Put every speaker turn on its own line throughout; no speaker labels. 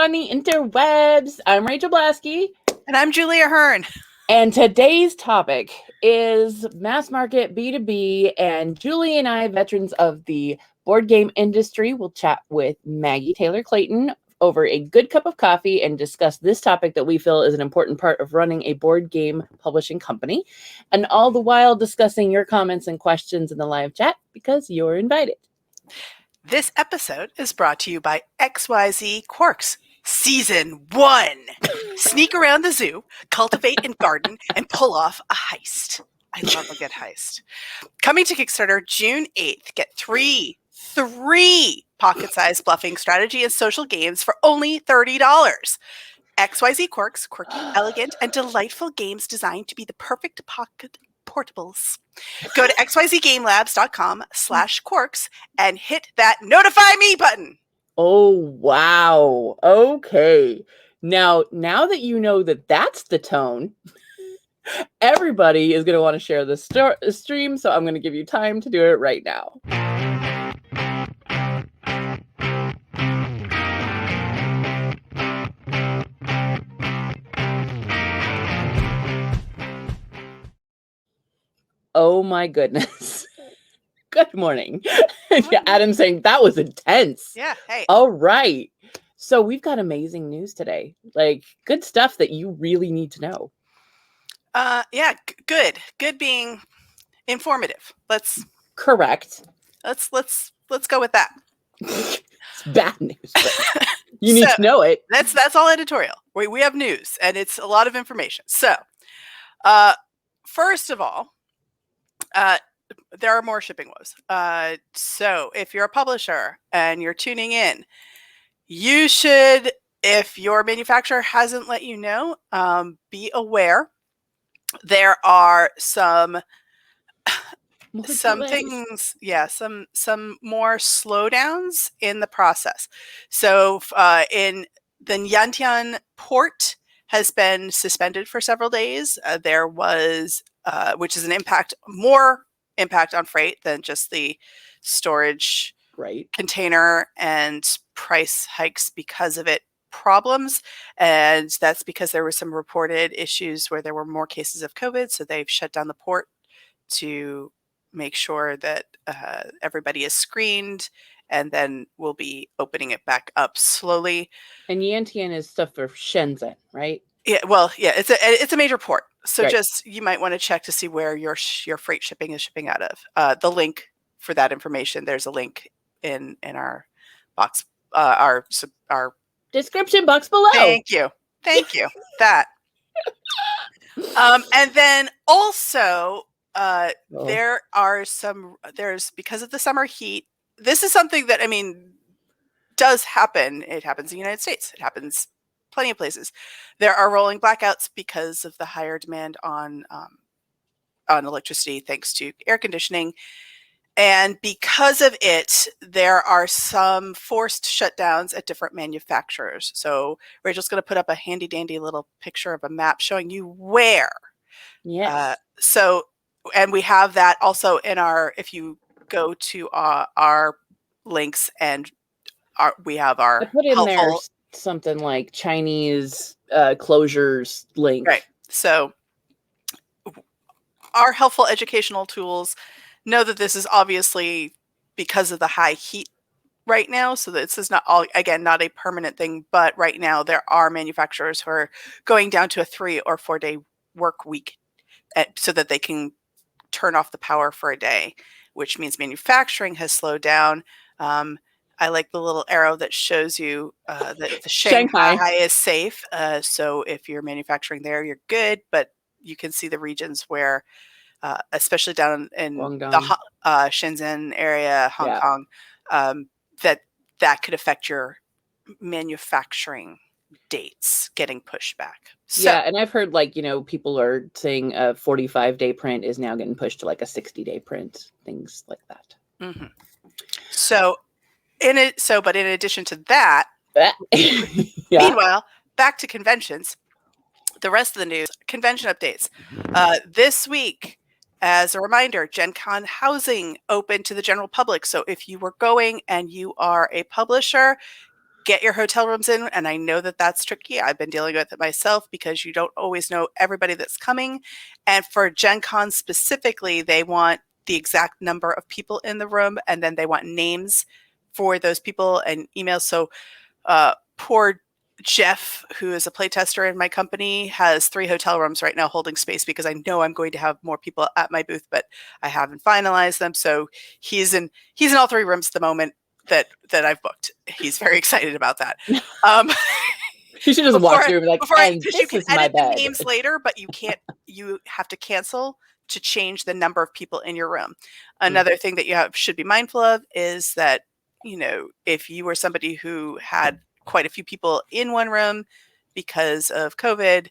on the interwebs. I'm Rachael Blaske.
And I'm Julie Ahern.
And today's topic is mass market B2B. And Julie and I, veterans of the board game industry, will chat with Maggie Taylor Clayton over a good cup of coffee and discuss this topic that we feel is an important part of running a board game publishing company. And all the while discussing your comments and questions in the live chat because you're invited.
This episode is brought to you by XYZ Quarks, Season 1. Sneak around the zoo, cultivate and garden, and pull off a heist. I love a good heist. Coming to Kickstarter June 8th, get three pocket-sized bluffing strategy and social games for only $30. XYZ Quarks, quirky, elegant, and delightful games designed to be the perfect pocket portables. Go to xyzgamelabs.com/quarks and hit that notify me button.
Oh, wow. Okay. Now that you know that that's the tone, everybody is going to want to share the stream, so I'm going to give you time to do it right now. Oh my goodness. Good morning. Adam saying that was intense.
Yeah, hey.
All right. So we've got amazing news today. Like good stuff that you really need to know.
Yeah, good. Good being informative.
Correct.
Let's go with that.
It's bad news. But you need to know it.
That's all editorial. We have news and it's a lot of information. So, first of all, there are more shipping woes. So if you're a publisher and you're tuning in, you should, if your manufacturer hasn't let you know, be aware. There are some things, some more slowdowns in the process. So in the Yantian port has been suspended for several days. There was, which is more impact on freight than just the storage container and price hikes because of it problems. And that's because there were some reported issues where there were more cases of COVID. So they've shut down the port to make sure that everybody is screened, and then we'll be opening it back up slowly.
And Yantian is stuff for Shenzhen, right?
Yeah, well, yeah, it's a major port. So just you might want to check to see where your freight shipping is shipping out of. The link for that information, there's a link in our box, our
description box below.
Thank you. That. And then also there's because of the summer heat. This is something that does happen. It happens in the United States. It happens plenty of places. There are rolling blackouts because of the higher demand on electricity thanks to air conditioning. And because of it, there are some forced shutdowns at different manufacturers. So Rachel's going to put up a handy dandy little picture of a map showing you where.
Yes.
And we have that also in if you go to our links and we have our
I put in there something like Chinese closures link.
Right. So our helpful educational tools know that this is obviously because of the high heat right now. So this is not a permanent thing, but right now there are manufacturers who are going down to a 3 or 4 day work week so that they can turn off the power for a day, which means manufacturing has slowed down. I like the little arrow that shows you that the Shanghai is safe. So if you're manufacturing there, you're good. But you can see the regions where, especially down in the Shenzhen area, Hong Kong, that could affect your manufacturing dates getting pushed back. So,
and I've heard people are saying a 45-day print is now getting pushed to like a 60-day print, things like that.
Mm-hmm. But in addition to that, meanwhile, back to conventions. The rest of the news, convention updates. This week, as a reminder, Gen Con housing open to the general public. So if you were going and you are a publisher, get your hotel rooms in. And I know that that's tricky. I've been dealing with it myself because you don't always know everybody that's coming. And for Gen Con specifically, they want the exact number of people in the room, and then they want names for those people and emails. So poor Jeff, who is a playtester in my company, has 3 hotel rooms right now holding space because I know I'm going to have more people at my booth, but I haven't finalized them. So he's in all 3 rooms at the moment that I've booked. He's very excited about that.
You should just walk through and be like, and
because
this
you can
is my
edit the
bed.
names later, but you have to cancel to change the number of people in your room. Another thing that you should be mindful of is that, if you were somebody who had quite a few people in one room because of COVID,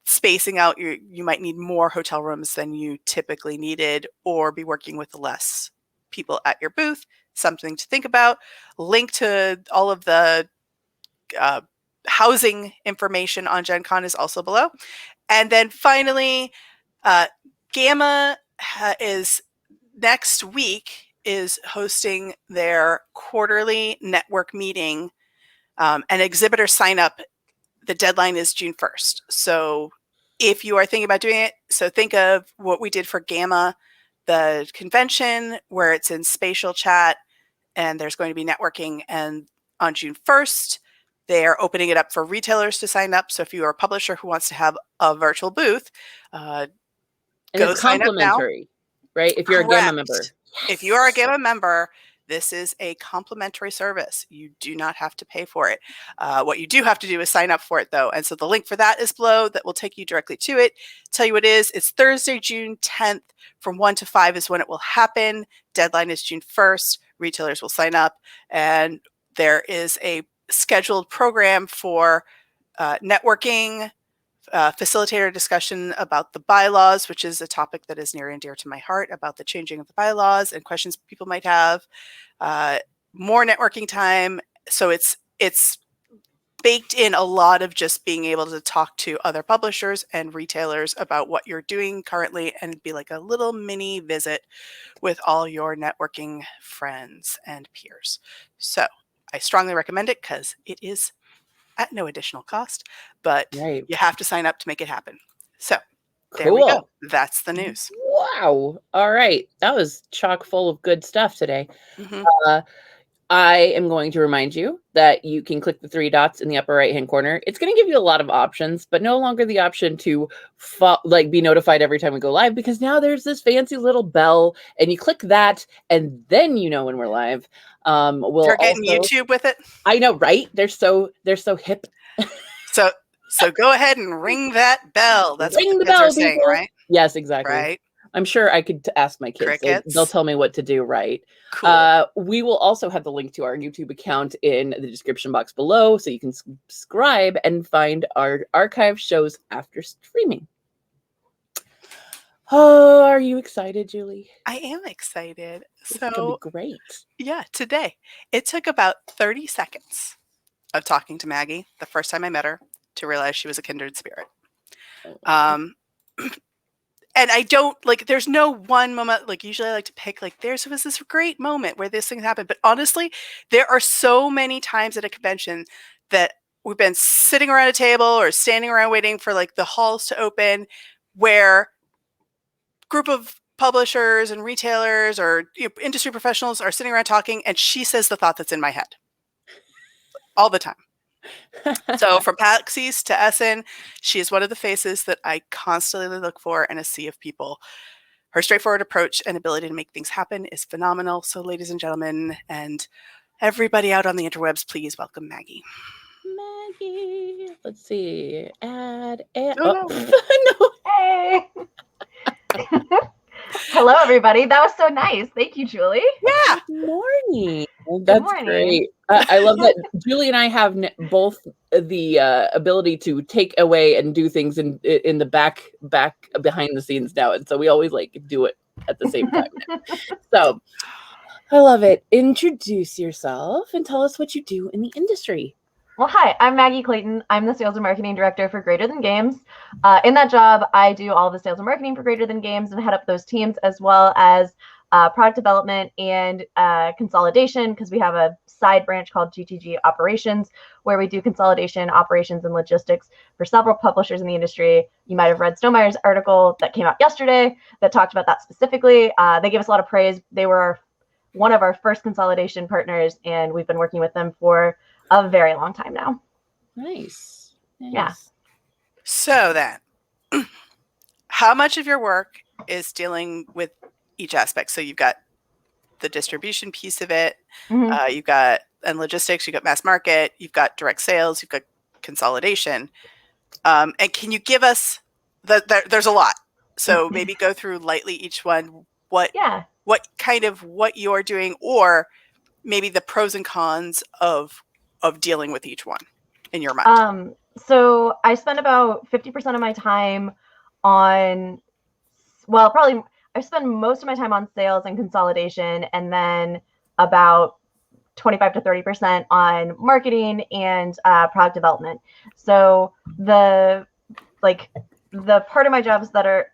spacing out, you might need more hotel rooms than you typically needed, or be working with less people at your booth. Something to think about. Link to all of the housing information on Gen Con is also below. And then finally, Gamma is next week is hosting their quarterly network meeting, and exhibitor sign up. The deadline is June 1st. So if you are thinking about doing it, so think of what we did for Gamma, the convention where it's in spatial chat and there's going to be networking. And on June 1st, they are opening it up for retailers to sign up. So if you are a publisher who wants to have a virtual booth,
and
go
it's
sign up now.
complimentary, right? If you're a Gamma member.
If you are a Gamma member, this is a complimentary service. You do not have to pay for it. What you do have to do is sign up for it, though. And so the link for that is below. That will take you directly to it. Tell you what it is. It's Thursday, June 10th from 1 to 5 is when it will happen. Deadline is June 1st. Retailers will sign up. And there is a scheduled program for networking, facilitator discussion about the bylaws, which is a topic that is near and dear to my heart, about the changing of the bylaws and questions people might have. More networking time. So it's baked in a lot of just being able to talk to other publishers and retailers about what you're doing currently, and it'd be like a little mini visit with all your networking friends and peers. So I strongly recommend it because it is at no additional cost, but you have to sign up to make it happen. So there we go. That's the news.
Wow. All right. That was chock full of good stuff today. I am going to remind you that you can click the 3 dots in the upper right-hand corner. It's going to give you a lot of options, but no longer the option to be notified every time we go live, because now there's this fancy little bell, and you click that, and then you know when we're live.
You're getting YouTube with it.
I know, right? They're so hip.
So go ahead and ring that bell. That's
ring
what
the
kids
bell,
are saying,
people.
right?
Yes, exactly.
Right.
I'm sure I could ask my kids. They'll tell me what to do, right?
Cool.
We will also have the link to our YouTube account in the description box below, so you can subscribe and find our archive shows after streaming. Oh, are you excited, Julie?
I am excited.
It's gonna be great.
Yeah, today it took about 30 seconds of talking to Maggie the first time I met her to realize she was a kindred spirit. And I don't there's no one moment, usually I like to pick, there was this great moment where this thing happened. But honestly, there are so many times at a convention that we've been sitting around a table or standing around waiting for the halls to open, where group of publishers and retailers or industry professionals are sitting around talking, and she says the thought that's in my head all the time. So from PAX East to Essen, she is one of the faces that I constantly look for in a sea of people. Her straightforward approach and ability to make things happen is phenomenal. So ladies and gentlemen, and everybody out on the interwebs, please welcome Maggie.
Maggie. Let's see. Add.
No.
Hey. Hello, everybody. That was so nice. Thank you, Julie.
Yeah.
Good morning. That's great. I love that Julie and I have both the ability to take away and do things in the back behind the scenes now, and so we always do it at the same time now. So I love it. Introduce yourself and tell us what you do in the industry.
Well, hi, I'm Maggie Clayton. I'm the Sales and Marketing Director for Greater Than Games. In that job, I do all the sales and marketing for Greater Than Games and head up those teams, as well as product development and consolidation, because we have a side branch called GTG Operations, where we do consolidation, operations, and logistics for several publishers in the industry. You might have read Stonemaier's article that came out yesterday that talked about that specifically. They gave us a lot of praise. They were one of our first consolidation partners, and we've been working with them for a very long time now.
Nice.
Yeah.
So then, how much of your work is dealing with each aspect? So you've got the distribution piece of it, you've got and logistics, you've got mass market, you've got direct sales, you've got consolidation. And can you give us there's a lot. So maybe go through lightly each one, what you're doing, or maybe the pros and cons of dealing with each one in your mind.
So I spend about 50% of my time on, I spend most of my time on sales and consolidation, and then about 25 to 30% on marketing and product development. So the part of my jobs that are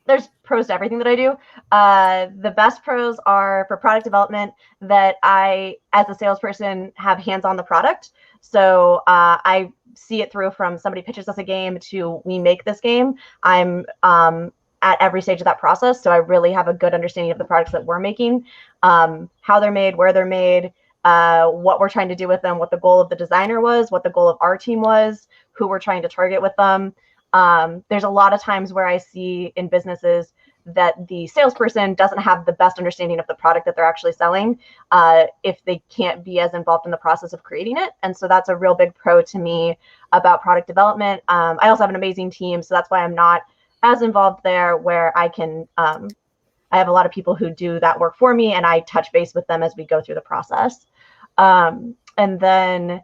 there's pros to everything that I do. The best pros are for product development, that I, as a salesperson, have hands on the product. So I see it through from somebody pitches us a game to we make this game. I'm at every stage of that process. So I really have a good understanding of the products that we're making, how they're made, where they're made, what we're trying to do with them, what the goal of the designer was, what the goal of our team was, who we're trying to target with them. There's a lot of times where I see in businesses that the salesperson doesn't have the best understanding of the product that they're actually selling, if they can't be as involved in the process of creating it. And so that's a real big pro to me about product development. I also have an amazing team, so that's why I'm not as involved there, where I can, I have a lot of people who do that work for me, and I touch base with them as we go through the process. And then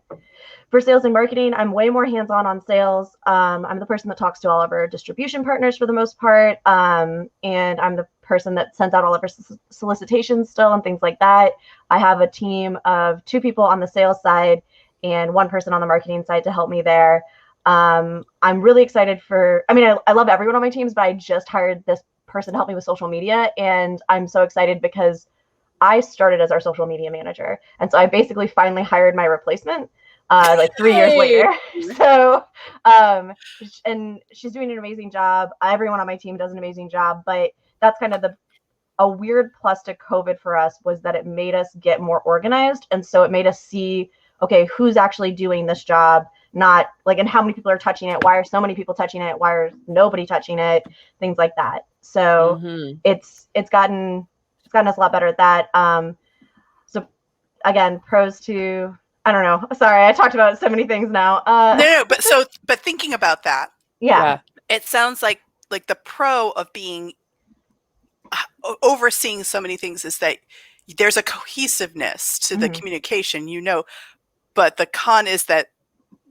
for sales and marketing, I'm way more hands-on on sales. I'm the person that talks to all of our distribution partners for the most part. And I'm the person that sends out all of our solicitations still and things like that. I have a team of 2 people on the sales side and 1 person on the marketing side to help me there. I'm really excited I love everyone on my teams, but I just hired this person to help me with social media. And I'm so excited because I started as our social media manager. And so I basically finally hired my replacement 3 years later. So, and she's doing an amazing job. Everyone on my team does an amazing job, but that's kind of a weird plus to COVID for us, was that it made us get more organized. And so it made us see, okay, who's actually doing this job, not and how many people are touching it? Why are so many people touching it? Why are nobody touching it? Things like that. So it's gotten us a lot better at that. So again, pros to, I don't know. Sorry, I talked about so many things now.
No, but thinking about that, it sounds like the pro of being overseeing so many things is that there's a cohesiveness to the communication, but the con is that,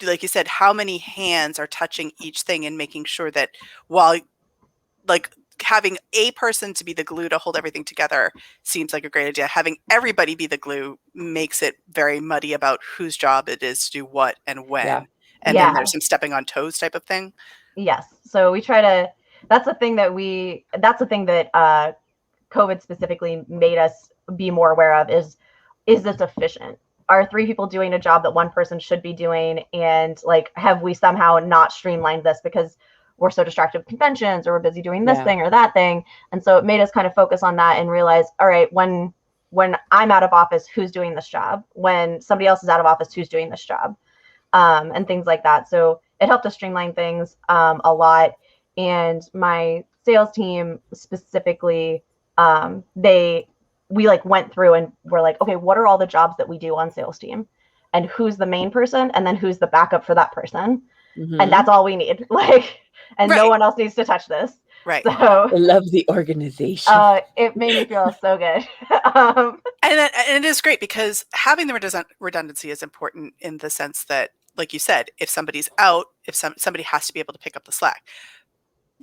like you said, how many hands are touching each thing and making sure that while having a person to be the glue to hold everything together seems like a great idea. Having everybody be the glue makes it very muddy about whose job it is to do what and when.
Yeah.
And then there's some stepping on toes type of thing.
Yes. So we try to, that's the thing that COVID specifically made us be more aware of is this efficient? Are 3 people doing a job that 1 person should be doing? And have we somehow not streamlined this because we're so distracted with conventions, or we're busy doing this thing or that thing? And so it made us kind of focus on that and realize, all right, when I'm out of office, who's doing this job? When somebody else is out of office, who's doing this job? And things like that. So it helped us streamline things a lot. And my sales team specifically, we went through and we're like, okay, what are all the jobs that we do on sales team? And who's the main person? And then who's the backup for that person? And that's all we need. No one else needs to touch this.
Right.
So
I love the organization.
It made me feel so good.
And it is great because having the redundancy is important in the sense that, like you said, if somebody's out, if somebody has to be able to pick up the slack.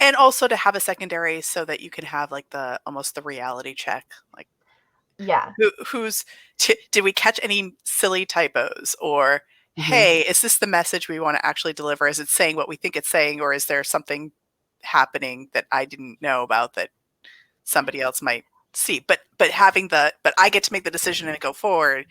And also to have a secondary so that you can have almost the reality check. Did we catch any silly typos? Or, hey, is this the message we want to actually deliver? Is it saying what we think it's saying? Or is there something happening that I didn't know about that somebody else might see. But having but I get to make the decision and go forward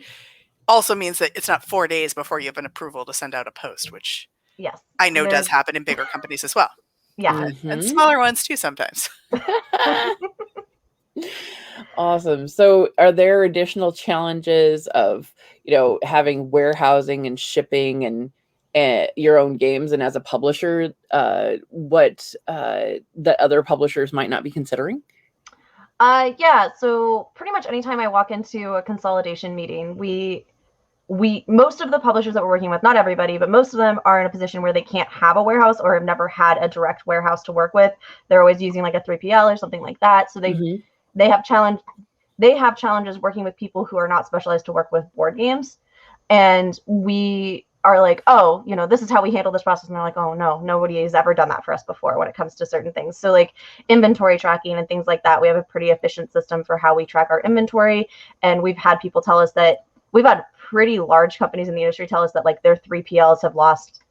also means that it's not 4 days before you have an approval to send out a post, which
Yes,
I know does happen in bigger companies as well.
Yeah.
And smaller ones too sometimes.
Awesome. So are there additional challenges of, having warehousing and shipping and your own games, and as a publisher, what the other publishers might not be considering?
Yeah. So pretty much anytime I walk into a consolidation meeting, most of the publishers that we're working with, not everybody, but most of them are in a position where they can't have a warehouse or have never had a direct warehouse to work with. They're always using like a 3PL or something like that. So they have challenges working with people who are not specialized to work with board games. And we are like, oh, this is how we handle this process. And they're like, oh no, nobody has ever done that for us before when it comes to certain things. So like inventory tracking and things like that, we have a pretty efficient system for how we track our inventory. And we've had people tell us that we've had pretty large companies in the industry tell us that like their 3PLs have lost,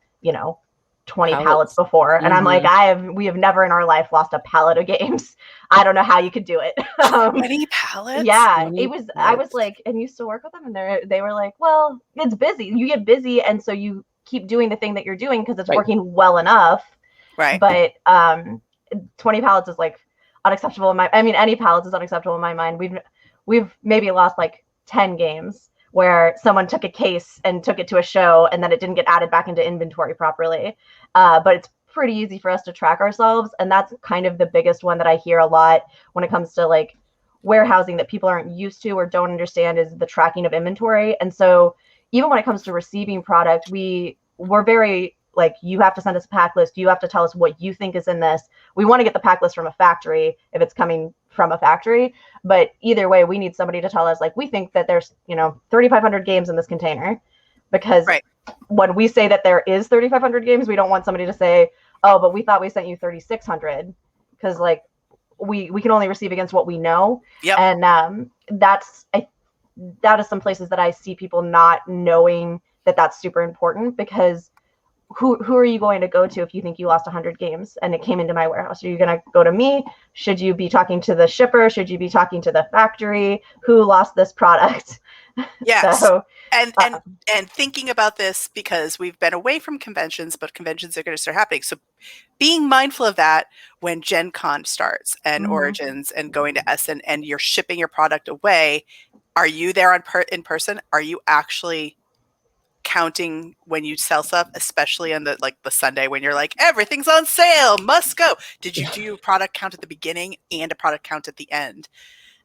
20 pallets before. And I'm like, we have never in our life lost a pallet of games. I don't know how you could do it.
20 pallets?
Yeah, I was like, and you still work with them? And they were like, well, it's busy. You get busy. And so you keep doing the thing that you're doing because it's working well enough.
Right.
But 20 pallets is like unacceptable any pallets is unacceptable in my mind. We've maybe lost like 10 games where someone took a case and took it to a show and then it didn't get added back into inventory properly. But it's pretty easy for us to track ourselves. And that's kind of the biggest one that I hear a lot when it comes to like warehousing that people aren't used to or don't understand is the tracking of inventory. And so even when it comes to receiving product, we're very like, you have to send us a pack list. You have to tell us what you think is in this. We want to get the pack list from a factory if it's coming from a factory. But either way, we need somebody to tell us, like, we think that there's, 3,500 games in this container. Because when we say that there is 3,500 games, we don't want somebody to say, oh, but we thought we sent you 3,600. Because, like, we can only receive against what we know.
Yep.
And that is some places that I see people not knowing that that's super important, because who are you going to go to if you think you lost 100 games and it came into my warehouse? Are you going to go to me? Should you be talking to the shipper? Should you be talking to the factory? Who lost this product?
Yes.
So,
and thinking about this, because we've been away from conventions, but conventions are going to start happening. So being mindful of that when Gen Con starts and Origins and going to Essen and you're shipping your product away, are you there in person? Are you actually counting when you sell stuff, especially on the Sunday when you're like, everything's on sale, must go? Did you do a product count at the beginning and a product count at the end?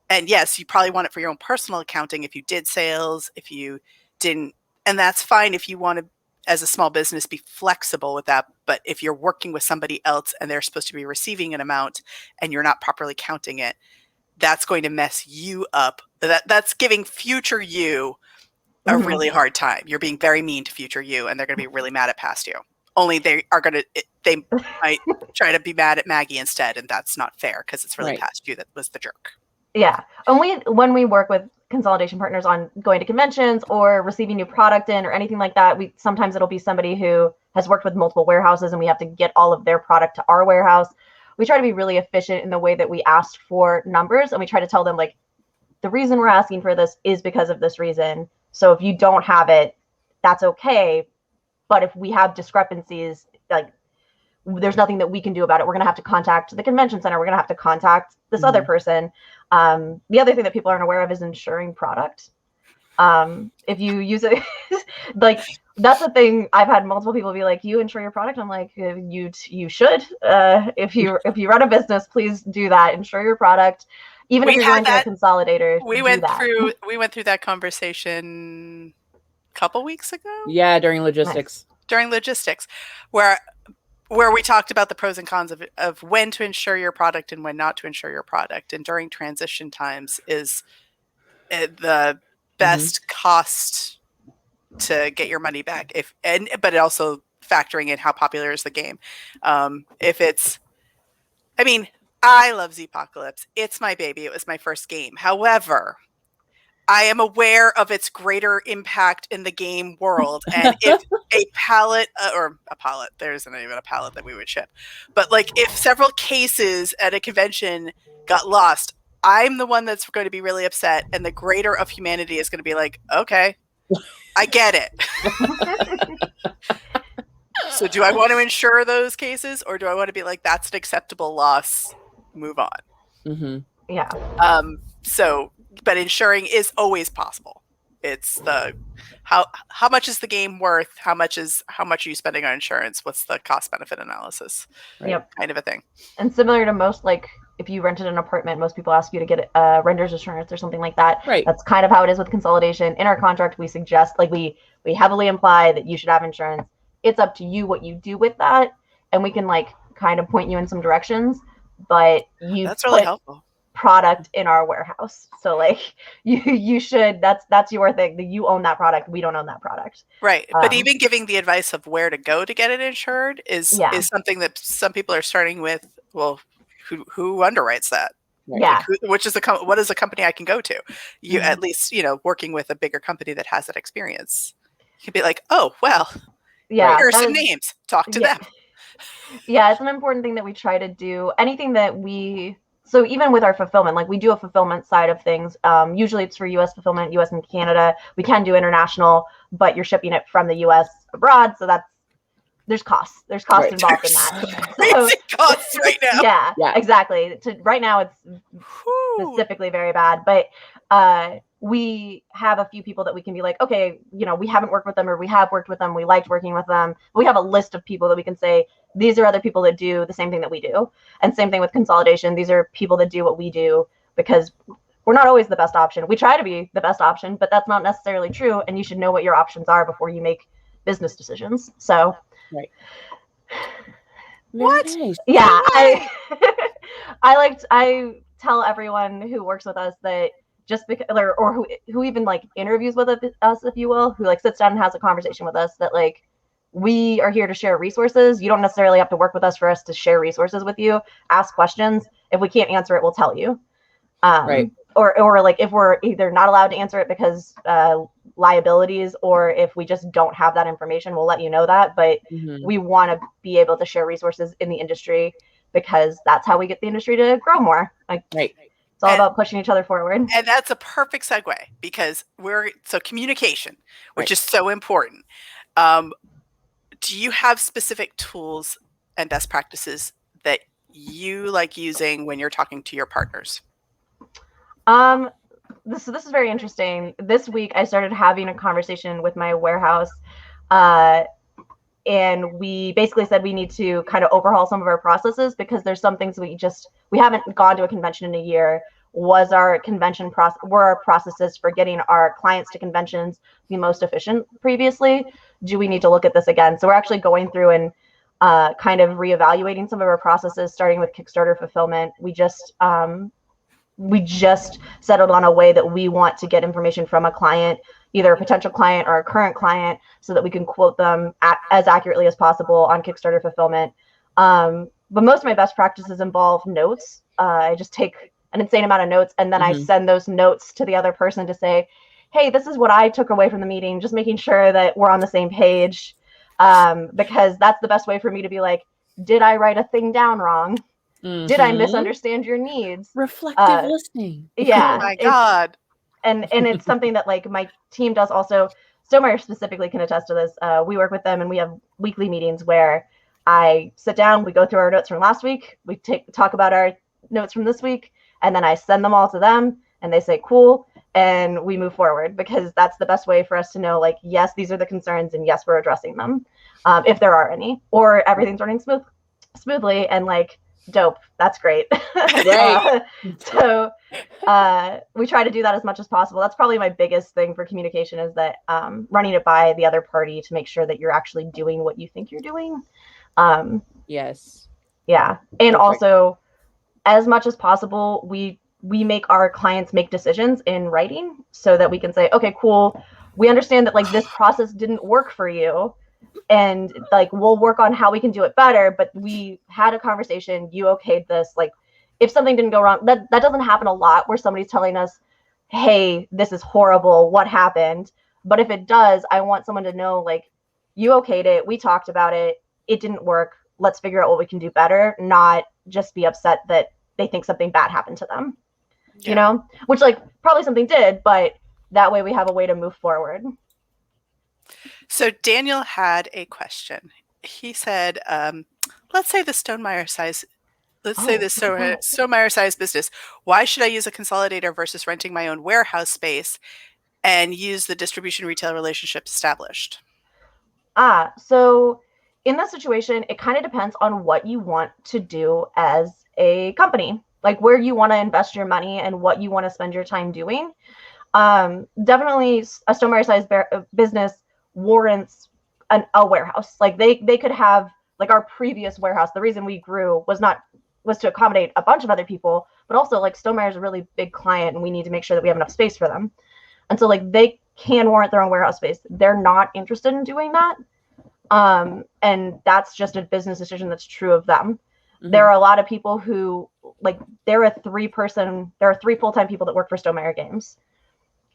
And yes, you probably want it for your own personal accounting if you did sales, if you didn't, and that's fine if you want to, as a small business, be flexible with that. But if you're working with somebody else and they're supposed to be receiving an amount and you're not properly counting it, that's going to mess you up. That's giving future you a really hard time. You're being very mean to future you, and they're going to be really mad at past you. Only they might try to be mad at Maggie instead, and that's not fair because it's really past you that was the jerk.
Yeah. And when we work with consolidation partners on going to conventions or receiving new product in or anything like that, sometimes it'll be somebody who has worked with multiple warehouses and we have to get all of their product to our warehouse. We try to be really efficient in the way that we ask for numbers, and we try to tell them, like, the reason we're asking for this is because of this reason. So if you don't have it, that's okay. But if we have discrepancies, like, there's nothing that we can do about it. We're going to have to contact the convention center. We're going to have to contact this other person. The other thing that people aren't aware of is insuring product. If you use it, like, that's the thing. I've had multiple people be like, you insure your product? I'm like, you should. If you run a business, please do that. Insure your product. Even if you're going to a consolidator,
we went through that conversation a couple weeks ago.
Yeah, during logistics.
Nice. During logistics, where we talked about the pros and cons of when to insure your product and when not to insure your product, and during transition times is the best cost to get your money back. But also factoring in how popular is the game. I love Zpocalypse. It's my baby. It was my first game. However, I am aware of its greater impact in the game world. And if a pallet, there isn't even a pallet that we would ship. But like if several cases at a convention got lost, I'm the one that's going to be really upset, and the greater of humanity is going to be like, okay, I get it. So do I want to insure those cases, or do I want to be like, that's an acceptable loss, move on?
Mm-hmm.
Yeah.
But insuring is always possible. It's the how much is the game worth? How much are you spending on insurance? What's the cost benefit analysis?
Right.
Yep.
Kind of a thing.
And similar to most, like if you rented an apartment, most people ask you to get renter's insurance or something like that.
Right.
That's kind of how it is with consolidation. In our contract, we suggest, like we heavily imply that you should have insurance. It's up to you what you do with that, and we can like kind of point you in some directions. But
that's really helpful.
Product in our warehouse, so like you should, that's your thing, that you own that product, we don't own that product,
right? But even giving the advice of where to go to get it insured is something that some people are starting with. Well, who underwrites that?
Yeah.
Like what is a company I can go to? You at least, working with a bigger company that has that experience, you could be like, oh well,
yeah,
here are some names, talk to them.
Yeah, it's an important thing that we try to do. Anything that so even with our fulfillment, like we do a fulfillment side of things. Usually it's for U.S. fulfillment, U.S. and Canada. We can do international, but you're shipping it from the U.S. abroad, so there's costs. There's costs involved in that.
So, costs right now.
Yeah, exactly. Right now it's specifically very bad, but we have a few people that we can be like, okay, we haven't worked with them, or we have worked with them, we liked working with them. We have a list of people that we can say, these are other people that do the same thing that we do. And same thing with consolidation. These are people that do what we do, because we're not always the best option. We try to be the best option, but that's not necessarily true. And you should know what your options are before you make business decisions. So,
right.
What?
Nice.
Yeah, I tell everyone who works with us that just because, or who even like interviews with us, if you will, who like sits down and has a conversation with us, that like, we are here to share resources. You don't necessarily have to work with us for us to share resources with you. Ask questions. If we can't answer it, we'll tell you.
Right.
Or like if we're either not allowed to answer it because liabilities, or if we just don't have that information, we'll let you know that. But we want to be able to share resources in the industry, because that's how we get the industry to grow more. Like,
right.
It's all about pushing each other forward.
And that's a perfect segue, because communication, which is so important. Do you have specific tools and best practices that you like using when you're talking to your partners?
This is very interesting. This week I started having a conversation with my warehouse, and we basically said we need to kind of overhaul some of our processes, because there's some things we haven't gone to a convention in a year. Was our convention were our processes for getting our clients to conventions the most efficient previously? Do we need to look at this again? So we're actually going through and kind of reevaluating some of our processes, starting with Kickstarter fulfillment. We just settled on a way that we want to get information from a client, either a potential client or a current client, so that we can quote them as accurately as possible on Kickstarter fulfillment. But most of my best practices involve notes. I just take an insane amount of notes, and then I send those notes to the other person to say, hey, this is what I took away from the meeting, just making sure that we're on the same page, because that's the best way for me to be like, did I write a thing down wrong? Did I misunderstand your needs?
Reflective listening.
Yeah.
Oh my God.
And it's something that like my team does also. Stonemeyer specifically can attest to this. We work with them, and we have weekly meetings where I sit down, we go through our notes from last week, we talk about our notes from this week, and then I send them all to them, and they say, cool, and we move forward, because that's the best way for us to know, like, yes, these are the concerns, and yes, we're addressing them, if there are any, or everything's running smoothly, and like, dope, that's great.
Right.
So we try to do that as much as possible. That's probably my biggest thing for communication, is that running it by the other party to make sure that you're actually doing what you think you're doing.
Yes.
Yeah. And
Perfect.
Also, as much as possible, we make our clients make decisions in writing, so that we can say, okay, cool, we understand that like this process didn't work for you, and like we'll work on how we can do it better, but we had a conversation, you okayed this. Like, if something didn't go wrong, that doesn't happen a lot, where somebody's telling us, hey, this is horrible, what happened? But if it does, I want someone to know, like, you okayed it, we talked about it, it didn't work, let's figure out what we can do better, not just be upset that they think something bad happened to them. you know, which like probably something did, but that way we have a way to move forward.
So Daniel had a question. He said, let's say the Stonemaier size business. Why should I use a consolidator versus renting my own warehouse space and use the distribution retail relationship established?
So in this situation, it kind of depends on what you want to do as a company, like where you want to invest your money and what you want to spend your time doing. Definitely a Stonemaier size business warrants a warehouse. Like they could have, like our previous warehouse, the reason we grew was to accommodate a bunch of other people, but also like Stonemaier is a really big client and we need to make sure that we have enough space for them. And so like they can warrant their own warehouse space. They're not interested in doing that. And that's just a business decision that's true of them. Mm-hmm. There are a lot of people who like, there are 3 full-time people that work for Stonemaier Games.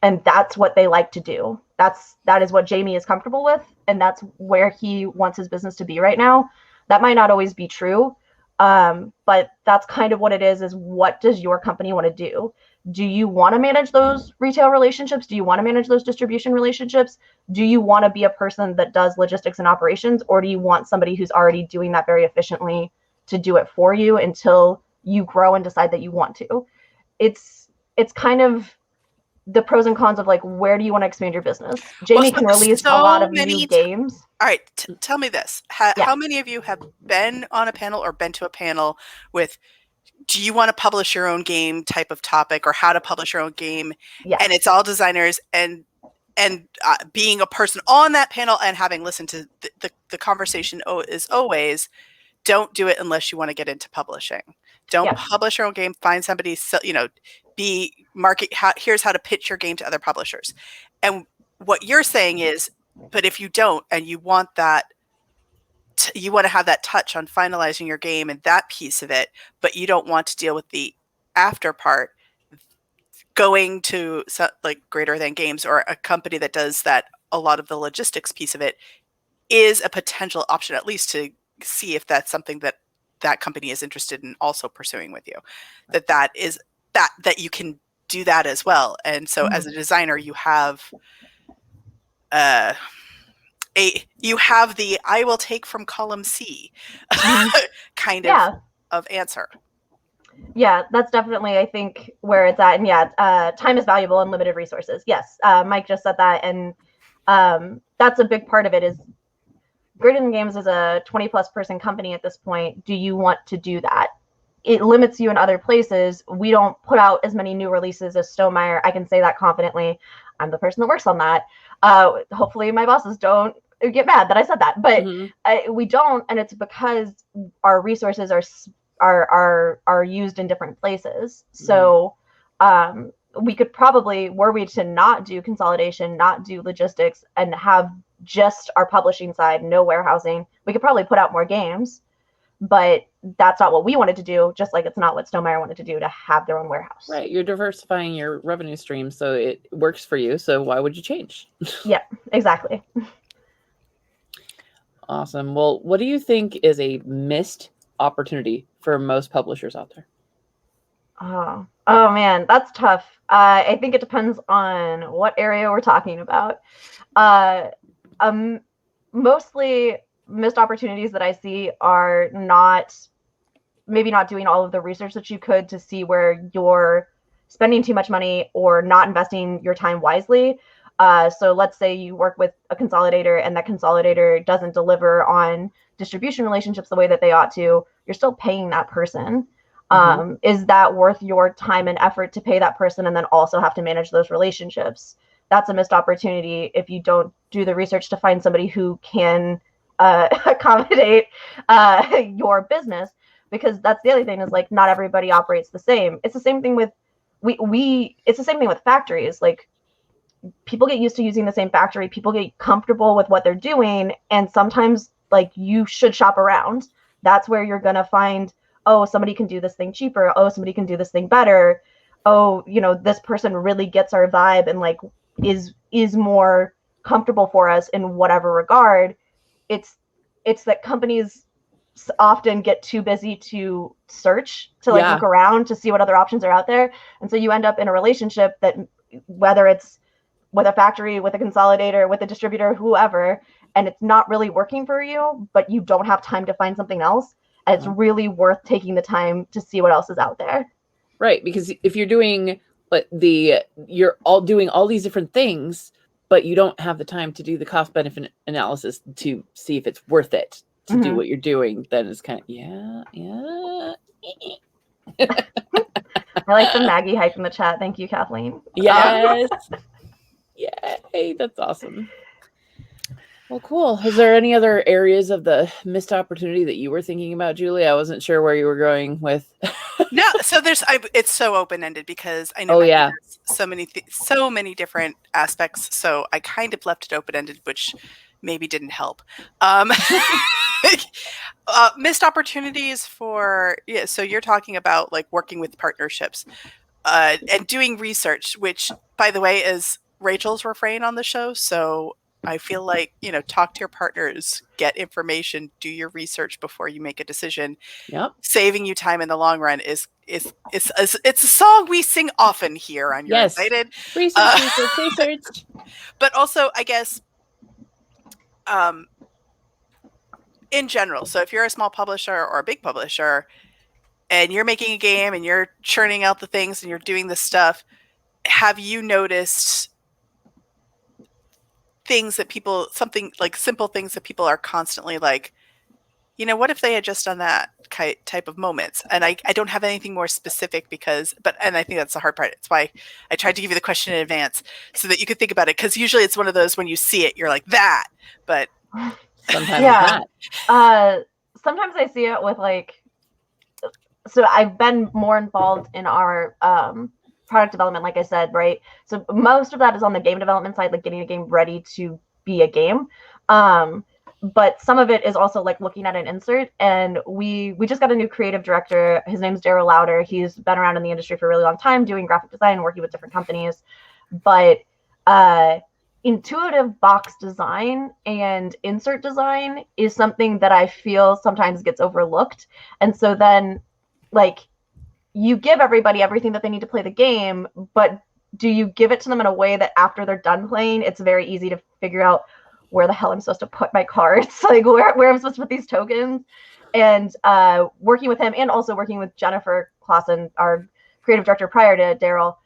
And that's what they like to do. That is what Jamie is comfortable with. And that's where he wants his business to be right now. That might not always be true. But that's kind of what it is what does your company want to do? Do you want to manage those retail relationships? Do you want to manage those distribution relationships? Do you want to be a person that does logistics and operations? Or do you want somebody who's already doing that very efficiently to do it for you until you grow and decide that you want to? It's kind of the pros and cons of like, where do you want to expand your business? Jamie can release a lot of new games.
All right. Tell me this. How many of you have been on a panel or been to a panel with, do you want to publish your own game type of topic or how to publish your own game? Yes. And it's all designers and being a person on that panel and having listened to the conversation is always, don't do it unless you want to get into publishing. Don't publish your own game. Find somebody, here's how to pitch your game to other publishers. And what you're saying is, but if you don't, and you want that, you want to have that touch on finalizing your game and that piece of it, but you don't want to deal with the after part, going to like Greater Than Games or a company that does that, a lot of the logistics piece of it is a potential option, at least to see if that's something that company is interested in also pursuing with you, that you can do that as well. And so as a designer, you have the I will take from column C kind of answer.
Yeah, that's definitely, I think, where it's at. And time is valuable and limited resources. Yes, Mike just said that. And that's a big part of it is Greater Than Games is a 20+ person company at this point. Do you want to do that? It limits you in other places. We don't put out as many new releases as Stonemaier. I can say that confidently. I'm the person that works on that. Hopefully my bosses don't get mad that I said that, but we don't, and it's because our resources are used in different places. So we could probably, were we to not do consolidation, not do logistics, and have just our publishing side, no warehousing, we could probably put out more games, but that's not what we wanted to do, just like it's not what Stonemaier wanted to do, to have their own warehouse.
Right. You're diversifying your revenue stream, so it works for you. So why would you change?
Yeah, exactly.
Awesome. Well, what do you think is a missed opportunity for most publishers out there?
Oh man, that's tough. I think it depends on what area we're talking about. Mostly missed opportunities that I see are maybe not doing all of the research that you could to see where you're spending too much money or not investing your time wisely. So let's say you work with a consolidator and that consolidator doesn't deliver on distribution relationships the way that they ought to. You're still paying that person. Is that worth your time and effort to pay that person and then also have to manage those relationships? That's a missed opportunity if you don't do the research to find somebody who can accommodate your business, because that's the other thing is like not everybody operates the same. It's the same thing with it's the same thing with factories. Like people get used to using the same factory, people get comfortable with what they're doing, and sometimes like you should shop around. That's where you're gonna find, oh, somebody can do this thing cheaper, oh, somebody can do this thing better, oh, this person really gets our vibe and like is more comfortable for us in whatever regard. It's that companies often get too busy to search, to like look around to see what other options are out there. And so you end up in a relationship that, whether it's with a factory, with a consolidator, with a distributor, whoever, and it's not really working for you, but you don't have time to find something else. And it's really worth taking the time to see what else is out there.
Right. Because if you're doing you're all doing all these different things, but you don't have the time to do the cost benefit analysis to see if it's worth it to do what you're doing, then it's kind of,
I like the Maggie hype in the chat. Thank you, Kathleen.
Yes. Yay. That's awesome. Well, cool. Is there any other areas of the missed opportunity that you were thinking about, Julie? I wasn't sure where you were going with.
No, so it's so open-ended because I know there's so many different aspects. So I kind of left it open-ended, which maybe didn't help. Missed opportunities for, so you're talking about like working with partnerships and doing research, which, by the way, is Rachel's refrain on the show. So I feel like, talk to your partners, get information, do your research before you make a decision.
Yep.
Saving you time in the long run is it's a song we sing often here on You're Excited.
Research.
But also, I guess, in general, so if you're a small publisher or a big publisher and you're making a game and you're churning out the things and you're doing this stuff, have you noticed things that something like simple things that people are constantly like, what if they had just done that type of moments? And I don't have anything more specific and I think that's the hard part. It's why I tried to give you the question in advance so that you could think about it. Cause usually it's one of those, when you see it, you're like that, but
sometimes not.
Sometimes I see it with so I've been more involved in our, product development, like I said, right? So most of that is on the game development side, like getting a game ready to be a game. But some of it is also like looking at an insert. And we just got a new creative director. His name's Daryl Lauder. He's been around in the industry for a really long time, doing graphic design, working with different companies. But intuitive box design and insert design is something that I feel sometimes gets overlooked. And so then, you give everybody everything that they need to play the game, but do you give it to them in a way that after they're done playing, it's very easy to figure out where the hell I'm supposed to put my cards, where I'm supposed to put these tokens? And working with him and also working with Jennifer Clausen, our creative director prior to Daryl,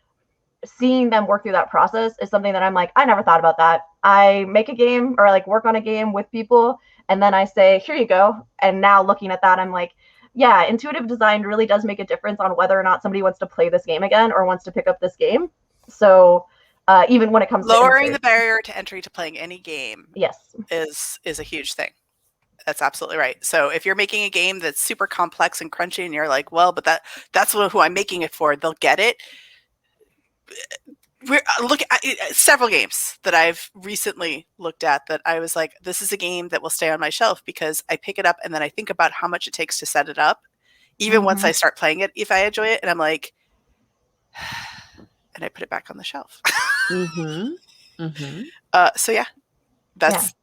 seeing them work through that process is something that I'm like, I never thought about that. I make a game or work on a game with people, and then I say, here you go. And now looking at that, I'm like, yeah, intuitive design really does make a difference on whether or not somebody wants to play this game again or wants to pick up this game. So even when it comes
lowering
to
the barrier to entry to playing any game,
yes,
is a huge thing. That's absolutely right. So if you're making a game that's super complex and crunchy, and you're like, well, but that's who I'm making it for, they'll get it. We're looking at several games that I've recently looked at that I was like, this is a game that will stay on my shelf because I pick it up and then I think about how much it takes to set it up. Even once I start playing it, if I enjoy it, and I'm like, and I put it back on the shelf. So yeah, that's,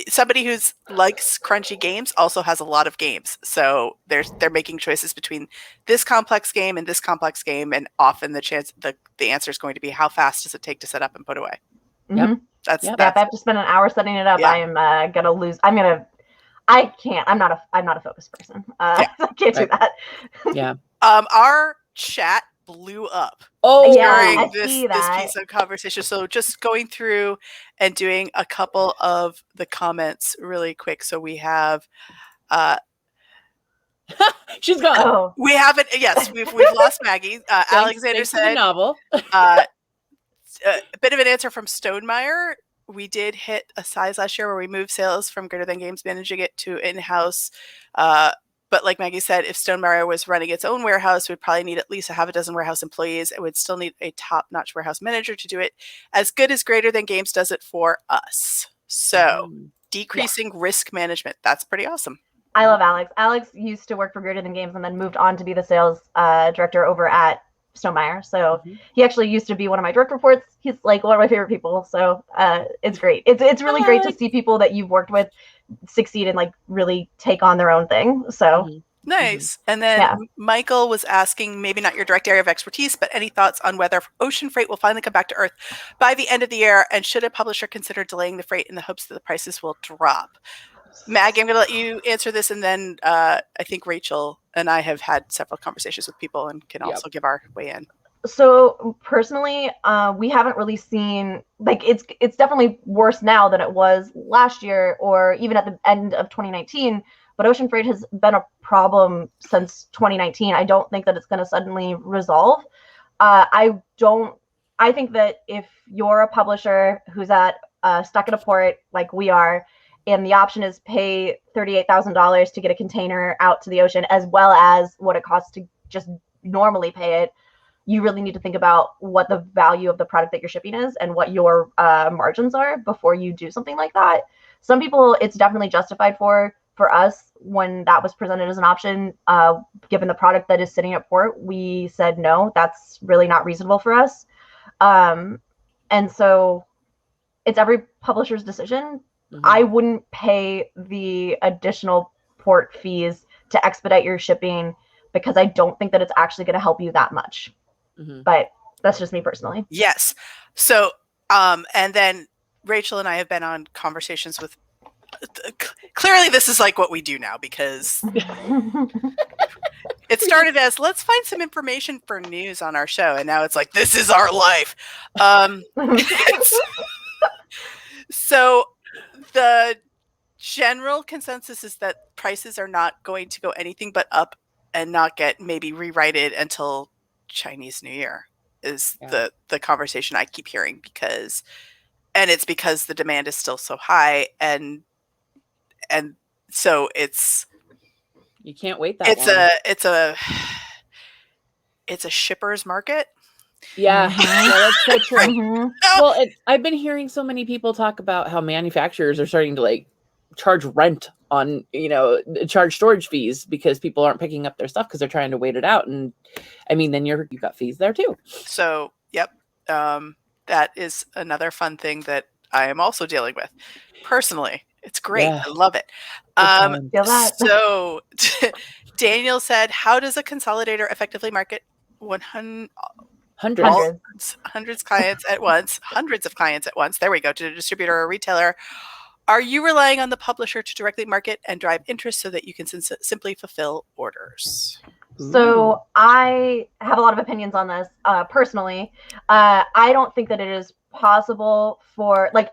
somebody who likes crunchy games also has a lot of games. So they're making choices between this complex game and this complex game. And often the answer is going to be, how fast does it take to set up and put away?
If I have to spend an hour setting it up, I am going to lose. I'm not a focused person. I can't do that.
Yeah.
Our chat blew up during this piece of conversation. So just going through and doing a couple of the comments really quick. So we have
she's gone.
Oh.
We haven't. Yes, we've lost Maggie. Alexander said
novel.
A bit of an answer from Stonemeyer. We did hit a size last year where we moved sales from Greater Than Games managing it to in-house. But like Maggie said, if Stonemeyer was running its own warehouse, we'd probably need at least a half a dozen warehouse employees. It would still need a top-notch warehouse manager to do it as good as Greater Than Games does it for us. So decreasing risk management. That's pretty awesome.
I love Alex. Alex used to work for Greater Than Games and then moved on to be the sales director over at Stonemeyer. So he actually used to be one of my direct reports. He's like one of my favorite people. So it's great. It's really great to see people that you've worked with succeed and like really take on their own thing. So
nice. And then Michael was asking, maybe not your direct area of expertise, but any thoughts on whether ocean freight will finally come back to Earth by the end of the year, and should a publisher consider delaying the freight in the hopes that the prices will drop? Maggie, I'm going to let you answer this, and then I think Rachel and I have had several conversations with people and can also give our way in.
So personally, we haven't really seen, like, it's definitely worse now than it was last year or even at the end of 2019. But ocean freight has been a problem since 2019. I don't think that it's going to suddenly resolve. I think that if you're a publisher who's stuck at a port like we are, and the option is pay $38,000 to get a container out to the ocean, as well as what it costs to just normally pay it, you really need to think about what the value of the product that you're shipping is and what your margins are before you do something like that. Some people, it's definitely justified for us. When that was presented as an option, given the product that is sitting at port, we said, no, that's really not reasonable for us. And so it's every publisher's decision. I wouldn't pay the additional port fees to expedite your shipping because I don't think that it's actually going to help you that much. But that's just me personally.
Yes. So, and then Rachel and I have been on conversations with, clearly this is like what we do now, because it started as, let's find some information for news on our show. And now it's like, this is our life. So the general consensus is that prices are not going to go anything but up and not get maybe rewrited until Chinese New Year is the conversation I keep hearing, and it's because the demand is still so high, and so
you can't wait that long.
It's a shipper's market.
Yeah, that's so true. Well, I've been hearing so many people talk about how manufacturers are starting to like charge rent on, charge storage fees because people aren't picking up their stuff because they're trying to wait it out. And I mean, then you've got fees there too. So,
that is another fun thing that I am also dealing with personally. It's great. I love it. So Daniel said, how does a consolidator effectively market hundreds of clients at once? There we go. To a distributor or retailer. Are you relying on the publisher to directly market and drive interest so that you can simply fulfill orders?
So I have a lot of opinions on this personally. I don't think that it is possible for, like,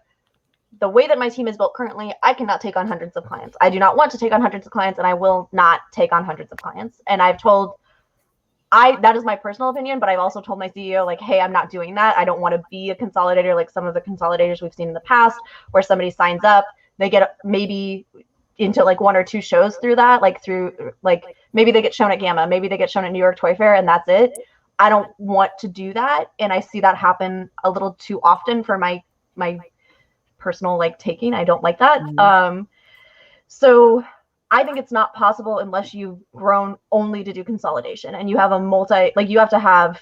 the way that my team is built currently, I cannot take on hundreds of clients. I do not want to take on hundreds of clients, and I will not take on hundreds of clients. And that is my personal opinion, but I've also told my CEO, like, hey, I'm not doing that. I don't want to be a consolidator like some of the consolidators we've seen in the past, where somebody signs up, they get maybe into like one or two shows through that, maybe they get shown at Gamma, maybe they get shown at New York Toy Fair, and that's it. I don't want to do that, and I see that happen a little too often for my personal taking. I don't like that. So I think it's not possible unless you've grown only to do consolidation and you have you have to have,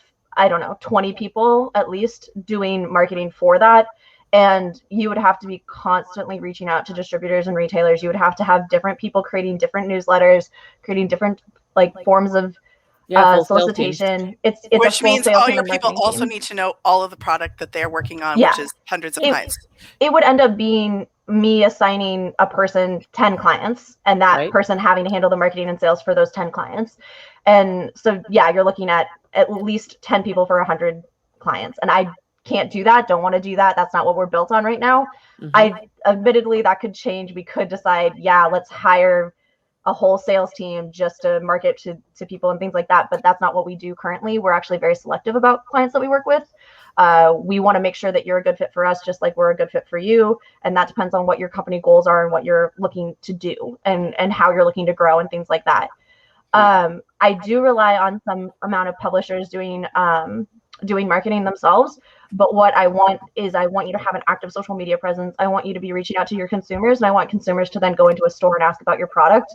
20 people at least doing marketing for that. And you would have to be constantly reaching out to distributors and retailers. You would have to have different people creating different newsletters, creating different forms of solicitation.
Which means all your people also need to know all of the product that they're working on, which is hundreds of clients.
It would end up being me assigning a person 10 clients and that person having to handle the marketing and sales for those 10 clients. And so, you're looking at least 10 people for 100 clients. And I can't do that. Don't want to do that. That's not what we're built on right now. Admittedly, that could change. We could decide, let's hire a whole sales team just to market to people and things like that. But that's not what we do currently. We're actually very selective about clients that we work with. We want to make sure that you're a good fit for us, just like we're a good fit for you. And that depends on what your company goals are and what you're looking to do and how you're looking to grow and things like that. I do rely on some amount of publishers doing marketing themselves. But what I want is I want you to have an active social media presence. I want you to be reaching out to your consumers, and I want consumers to then go into a store and ask about your product.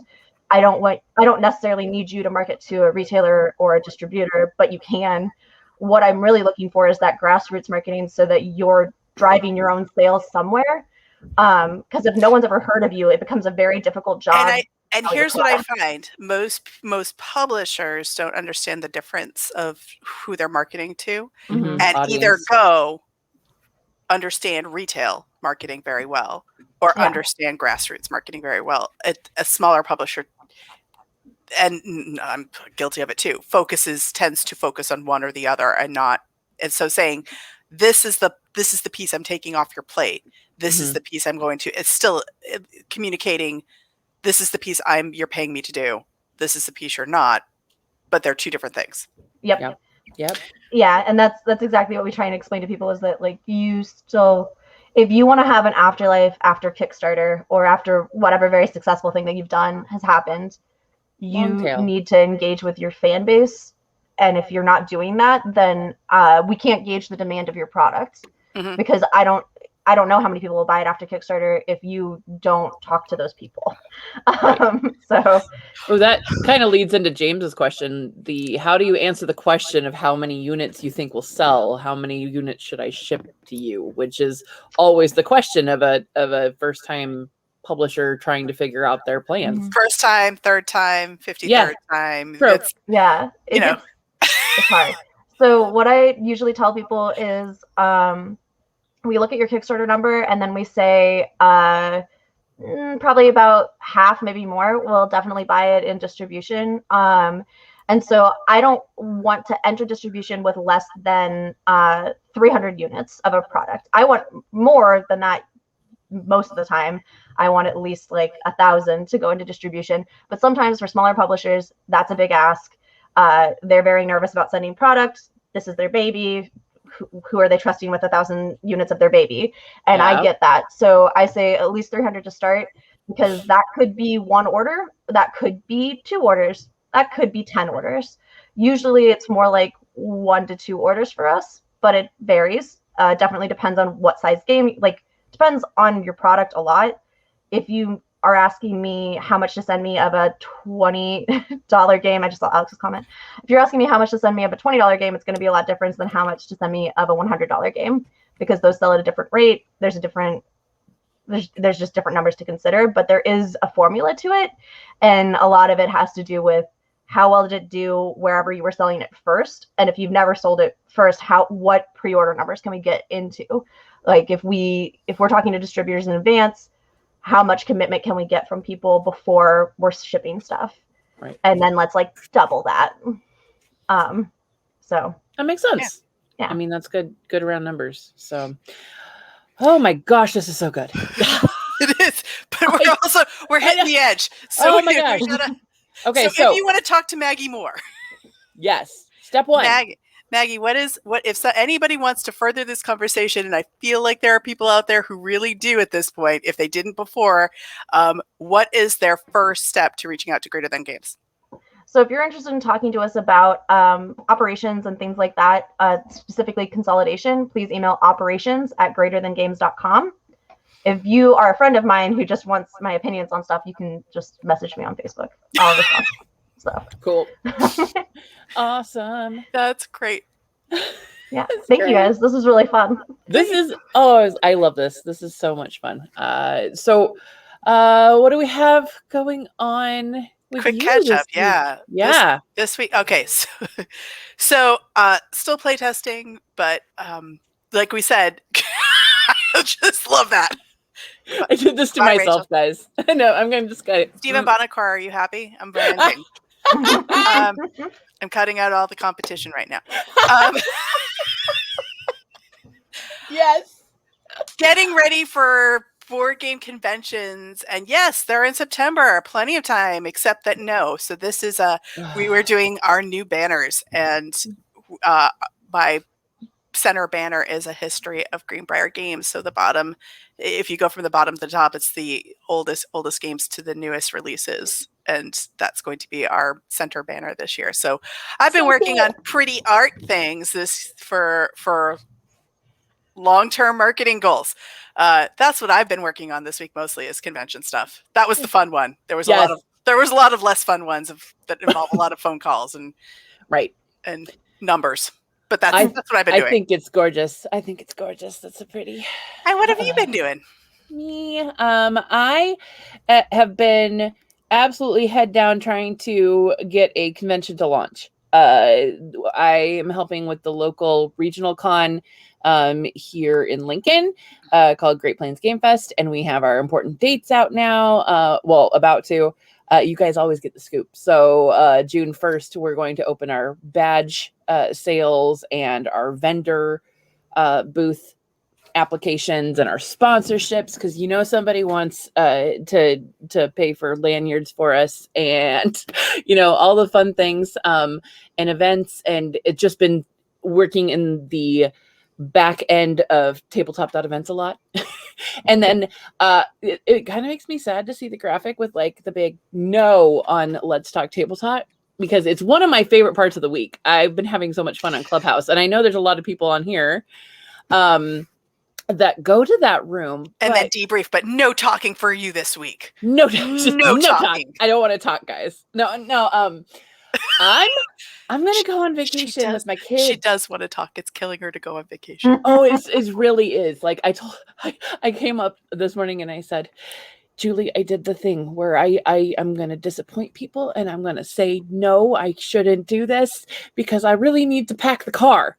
I don't necessarily need you to market to a retailer or a distributor, but you can. What I'm really looking for is that grassroots marketing so that you're driving your own sales somewhere. Because if no one's ever heard of you, it becomes a very difficult job.
And here's what I find. Most publishers don't understand the difference of who they're marketing to,
Mhm.
and
Audience.
either go understand retail marketing very well or
Yeah.
understand grassroots marketing very well. A smaller publisher, and I'm guilty of it too, tends to focus on one or the other and so saying this is the piece I'm taking off your plate. This is the piece I'm going to. It's still communicating. This is the piece you're paying me to do. This is the piece you're not, but they're two different things.
Yep.
Yeah,
and that's exactly what we try and explain to people is that like you still, if you want to have an afterlife after Kickstarter or after whatever very successful thing that you've done has happened, you need to engage with your fan base. And if you're not doing that, then we can't gauge the demand of your product because I don't know how many people will buy it after Kickstarter if you don't talk to those people.
Well, that kind of leads into James's question. How do you answer the question of how many units you think will sell? How many units should I ship to you? Which is always the question of a first time publisher trying to figure out their plans.
First time, third time, 53rd time.
It's
hard. So what I usually tell people is we look at your Kickstarter number and then we say probably about half, maybe more, will definitely buy it in distribution. And so I don't want to enter distribution with less than 300 units of a product. I want more than that most of the time. I want at least like 1,000 to go into distribution. But sometimes for smaller publishers, that's a big ask. They're very nervous about sending product. This is their baby. Who are they trusting with 1,000 units of their baby? And I get that. So I say at least 300 to start, because that could be one order. That could be 2 orders. That could be 10 orders. Usually it's more like 1 to 2 orders for us, but it varies. Definitely depends on what size game, like depends on your product a lot. If you are asking me how much to send me of a $20 game, I just saw Alex's comment. If you're asking me how much to send me of a $20 game, it's going to be a lot different than how much to send me of a $100 game, because those sell at a different rate. There's just different numbers to consider, but there is a formula to it. And a lot of it has to do with how well did it do wherever you were selling it first. And if you've never sold it first, what pre-order numbers can we get into? Like if we're talking to distributors in advance, how much commitment can we get from people before we're shipping stuff?
Right.
And then let's like double that. So
that makes sense.
Yeah.
I mean, that's good round numbers. So, oh my gosh, this is so good.
It is, but we're hitting the edge. So
oh my gosh. Okay.
So if you want to talk to Maggie more.
Yes. Step 1.
Maggie, what if anybody wants to further this conversation, and I feel like there are people out there who really do at this point, if they didn't before, what is their first step to reaching out to Greater Than Games?
So if you're interested in talking to us about operations and things like that, specifically consolidation, please email operations@greaterthangames.com. If you are a friend of mine who just wants my opinions on stuff, you can just message me on Facebook. I'll respond. So
cool. Awesome.
That's great.
Yeah. Thank you guys. This is really fun.
I love this. This is so much fun. So what do we have going on with
quick
you
catch up?
week?
Yeah. This week. Okay. So still playtesting, but like we said, I just love that.
I did this to myself,
Rachel.
Guys. No, I'm going to just cut it.
Stephen Bonacar, are you happy? I'm branding. I'm cutting out all the competition right now.
Yes.
Getting ready for board game conventions, and yes, they're in September. Plenty of time, except that no. So this is we were doing our new banners, and my center banner is a history of Greenbrier games. So the bottom, if you go from the bottom to the top, it's the oldest games to the newest releases. And that's going to be our center banner this year. So I've been working on pretty art things for long-term marketing goals. That's what I've been working on this week mostly, is convention stuff. That was the fun one. There was a lot of less fun ones that involve a lot of phone calls and
right
and numbers. But that's what I've been doing.
I think it's gorgeous. That's a pretty.
And what have you been doing?
Me, I have been absolutely head down trying to get a convention to launch. I am helping with the local regional con here in Lincoln called Great Plains Game Fest, and we have our important dates out now. Well, about to. You guys always get the scoop. So June 1st, we're going to open our badge sales and our vendor booth applications and our sponsorships, because somebody wants to pay for lanyards for us, and all the fun things and events. And it's just been working in the back end of tabletop.events a lot. And then it kind of makes me sad to see the graphic with like the big no on Let's Talk Tabletop, because it's one of my favorite parts of the week. I've been having so much fun on Clubhouse, and I know there's a lot of people on here that go to that room
and then debrief, but no talking for you this week.
No talking. I don't want to talk, guys. No. I'm gonna go on vacation with my kids.
She does want to talk. It's killing her to go on vacation.
Oh, it really is. Like I came up this morning and I said, Julie, I did the thing where I'm gonna disappoint people, and I'm gonna say no, I shouldn't do this because I really need to pack the car.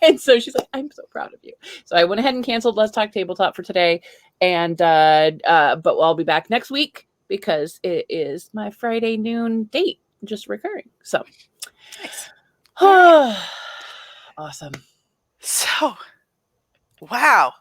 And so she's like, I'm so proud of you. So I went ahead and canceled Let's Talk Tabletop for today. And but I'll be back next week because it is my Friday noon date, just recurring. So
nice.
Awesome.
So wow.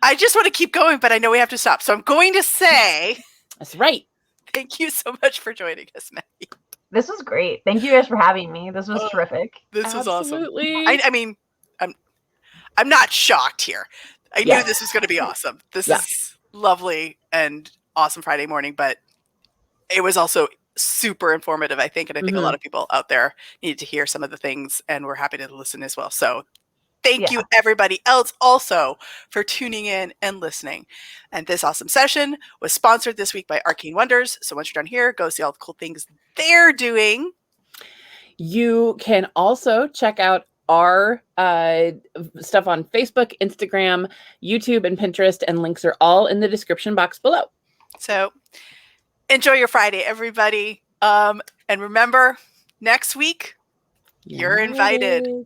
I just want to keep going, but I know we have to stop. So I'm going to say
that's right.
Thank you so much for joining us, Maggie.
This was great. Thank you guys for having me. This was terrific.
This was awesome. I mean, I'm not shocked here. I knew this was going to be awesome. This is lovely and awesome Friday morning, but it was also super informative, I think. And I think a lot of people out there needed to hear some of the things, and we're happy to listen as well. So thank you, everybody else, also for tuning in and listening. And this awesome session was sponsored this week by Arcane Wonders. So once you're done here, go see all the cool things they're doing.
You can also check out our stuff on Facebook, Instagram, YouTube, and Pinterest, and links are all in the description box below.
So enjoy your Friday, everybody. And remember, next week, you're invited.